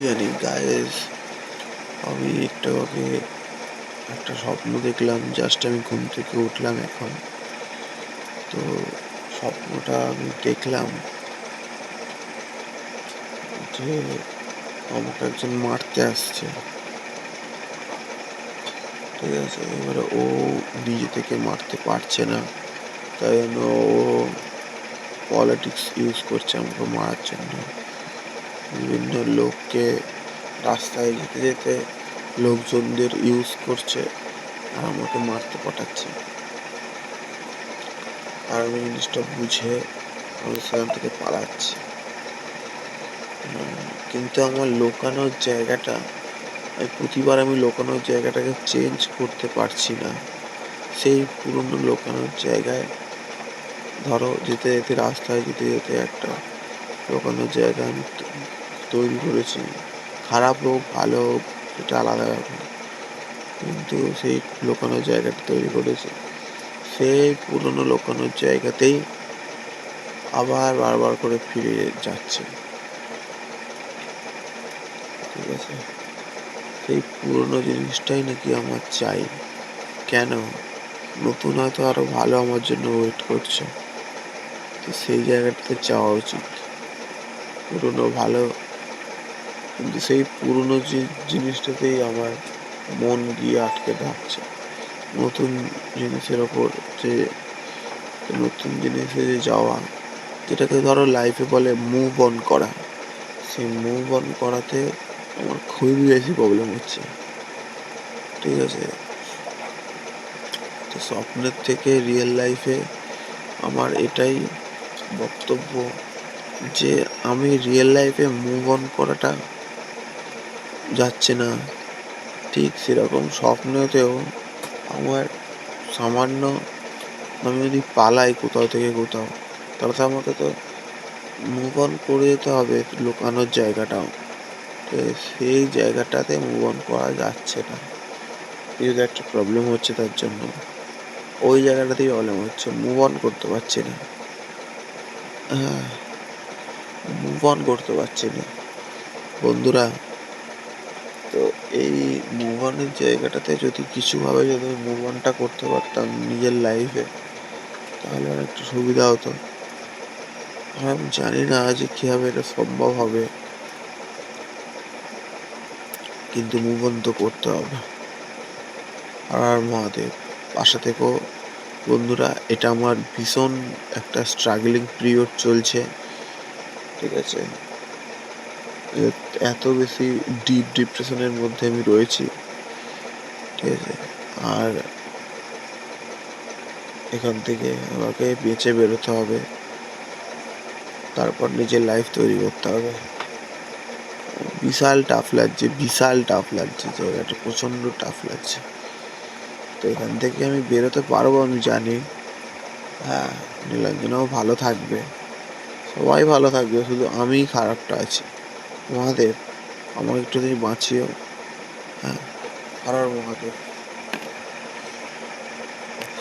জানি গাইস, আমি একটু আগে একটা স্বপ্ন দেখলাম। জাস্ট আমি ঘুম থেকে উঠলাম এখন। তো স্বপ্নটা আমি দেখলাম যে আমাকে একজন মারতে আসছে। ঠিক আছে, এবারে ও নিজে থেকে মারতে পারছে না, তাই জন্য ও পলিটিক্স ইউজ করছে আমাকে মারার জন্য। বিভিন্ন লোককে রাস্তায় যেতে যেতে লোকজনদের ইউজ করছে আর আমাকে মারতে পাঠাচ্ছে। আর আমি জিনিসটা বুঝে আমি সেখান থেকে পালাচ্ছি। কিন্তু আমার লুকানোর জায়গাটা, প্রতিবার আমি লুকানোর জায়গাটাকে চেঞ্জ করতে পারছি না। সেই পুরনো লুকানোর জায়গায় ধরো যেতে যেতে, রাস্তায় যেতে যেতে একটা লুকানোর জায়গা আমি তৈরি করেছি। খারাপ হোক ভালো হোক সেটা আলাদা ব্যাপার, কিন্তু সেই লুকানোর জায়গাটা তৈরি করেছি। সেই পুরনো লুকানোর জায়গাতেই আবার বারবার করে ফিরে যাচ্ছে। ঠিক আছে, সেই পুরনো জিনিসটাই নাকি আমার চাই। কেন? নতুন হয়তো আরো ভালো আমার জন্য ওয়েট করছে, তো সেই জায়গাটাতে যাওয়া উচিত। পুরনো ভালো, কিন্তু সেই পুরনো যে জিনিসটাতেই আমার মন গিয়ে আটকে থাকছে। নতুন জিনিসের ওপর যে নতুন জিনিসে যে যাওয়া, যেটাকে ধরো লাইফে বলে মুভ অন করা, সেই মুভ অন করাতে আমার খুবই বেশি প্রবলেম হচ্ছে। ঠিক আছে, তো স্বপ্নের থেকে রিয়েল লাইফে আমার এটাই বক্তব্য যে আমি রিয়েল লাইফে মুভ অন করাটা যাচ্ছে না। ঠিক সেরকম স্বপ্নেতেও আমার সামান্য, আমি যদি পালাই কোথাও থেকে কোথাও, তাহলে তো আমাকে তো মুভ অন করে যেতে হবে লুকানোর জায়গাটাও। সেই জায়গাটাতে মুভ অন করা যাচ্ছে না। এই যে একটা প্রবলেম হচ্ছে, তার জন্য ওই জায়গাটাতেই প্রবলেম হচ্ছে, মুভ অন করতে পারছি না। হ্যাঁ, মুভ অন করতে পারছি না বন্ধুরা। তো এই মুভ অনের জায়গাটাতে যদি কিছুভাবে যদি মুভ অনটা করতে পারতাম নিজের লাইফে, তাহলে আর একটু সুবিধা হতো। আমি জানি না যে কিভাবে এটা সম্ভব হবে, কিন্তু মুভ অন তো করতে হবে। আর মহাদেব, পাশে থেকো বন্ধুরা। এটা আমার ভীষণ একটা স্ট্রাগলিং পিরিয়ড চলছে। ঠিক আছে, এত বেশি ডিপ ডিপ্রেশনের মধ্যে আমি রয়েছি। ঠিক আছে, আর এখান থেকে আমাকে বেঁচে বেরোতে হবে, তারপর নিজের লাইফ তৈরি করতে হবে। বিশাল টাফ লাগছে জায়গাটা, প্রচণ্ড টাফ লাগছে। তো এখান থেকে আমি বেরোতে পারবো আমি জানি। হ্যাঁ, নীলাঞ্জনাও ভালো থাকবে, সবাই ভালো থাকবে, শুধু আমিই খারাপটা আছি। মহাদেব, আমাকে একটু তুমি বাঁচিও। হ্যাঁ, হর হর মহাদেব।